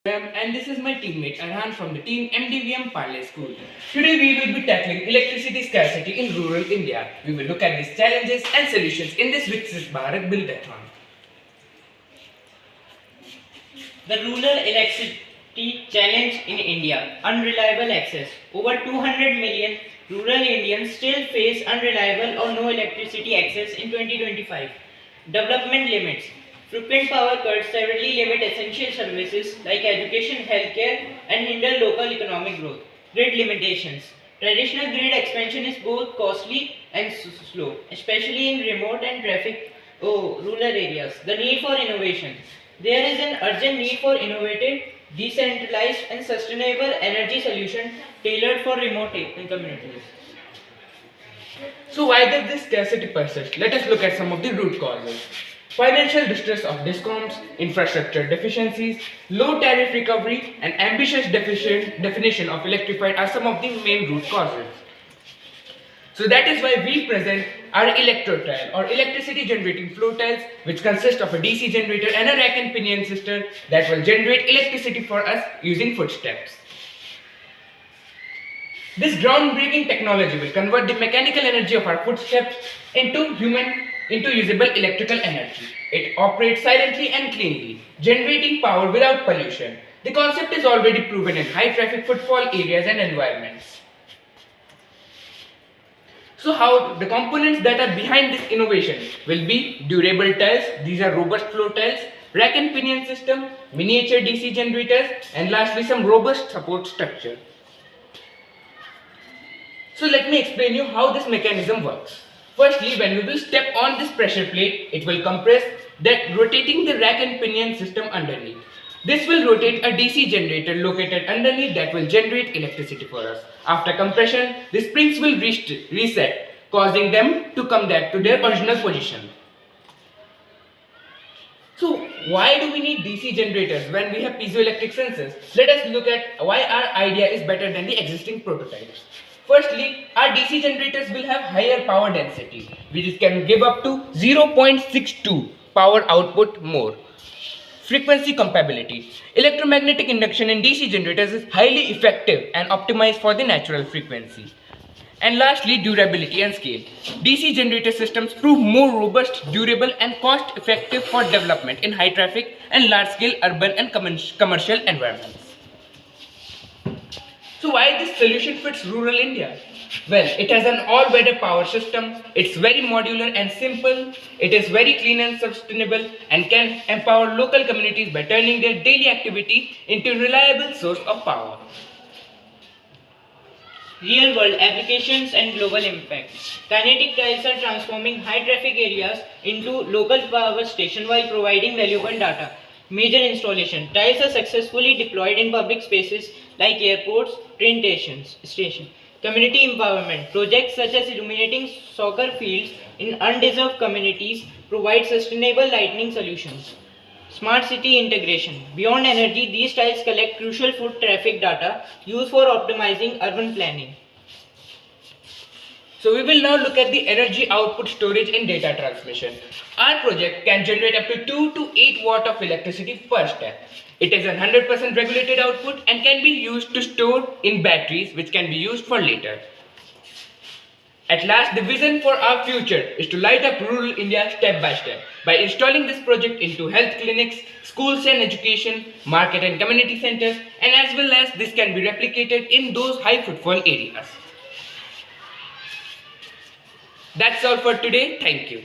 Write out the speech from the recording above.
And this is my teammate Arhan from the team MDVM Parle School. Today we will be tackling electricity scarcity in rural India. We will look at these challenges and solutions in this Viksit Bharat Buildathon. The rural electricity challenge in India. Unreliable access. Over 200 million rural Indians still face unreliable or no electricity access in 2025. Development limits. Frequent power cuts severely limit essential services like education, healthcare, and hinder local economic growth. Grid limitations. Traditional grid expansion is both costly and slow, especially in remote and rural areas. The need for innovation. There is an urgent need for innovative, decentralized, and sustainable energy solution tailored for remote communities. So why does this scarcity persist? Let us look at some of the root causes. Financial distress of discoms, infrastructure deficiencies, low tariff recovery, and ambitious definition of electrified are some of the main root causes. So that is why we present our electro tile or electricity generating flow tiles, which consist of a DC generator and a rack and pinion system that will generate electricity for us using footsteps. This groundbreaking technology will convert the mechanical energy of our footsteps into usable electrical energy. It operates silently and cleanly, generating power without pollution. The concept is already proven in high traffic footfall areas and environments. So how the components that are behind this innovation will be durable tiles, these are robust flow tiles, rack and pinion system, miniature DC generators, and lastly some robust support structure. So let me explain you how this mechanism works. Firstly, when we will step on this pressure plate, it will compress, that rotating the rack and pinion system underneath. This will rotate a DC generator located underneath that will generate electricity for us. After compression, the springs will reset, causing them to come back to their original position. So why do we need DC generators when we have piezoelectric sensors? Let us look at why our idea is better than the existing prototypes. Firstly, our DC generators will have higher power density, which can give up to 0.62 power output more. Frequency compatibility. Electromagnetic induction in DC generators is highly effective and optimized for the natural frequency. And lastly, durability and scale. DC generator systems prove more robust, durable, and cost effective for development in high traffic and large scale urban and commercial environments. So why this solution fits rural India? Well, it has an all-weather power system, it's very modular and simple, it is very clean and sustainable, and can empower local communities by turning their daily activity into a reliable source of power. Real-world applications and global impact. Kinetic tiles are transforming high-traffic areas into local power stations while providing valuable data. Major installation. Tiles are successfully deployed in public spaces like airports, train stations. Community empowerment. Projects such as illuminating soccer fields in undeserved communities provide sustainable lighting solutions. Smart city integration. Beyond energy, these tiles collect crucial foot traffic data used for optimizing urban planning. So we will now look at the energy output storage and data transmission. Our project can generate up to 2 to 8 watt of electricity per step. It is a 100% regulated output and can be used to store in batteries, which can be used for later. At last, the vision for our future is to light up rural India step by step by installing this project into health clinics, schools and education, market and community centers, and as well as this can be replicated in those high footfall areas. That's all for today. Thank you.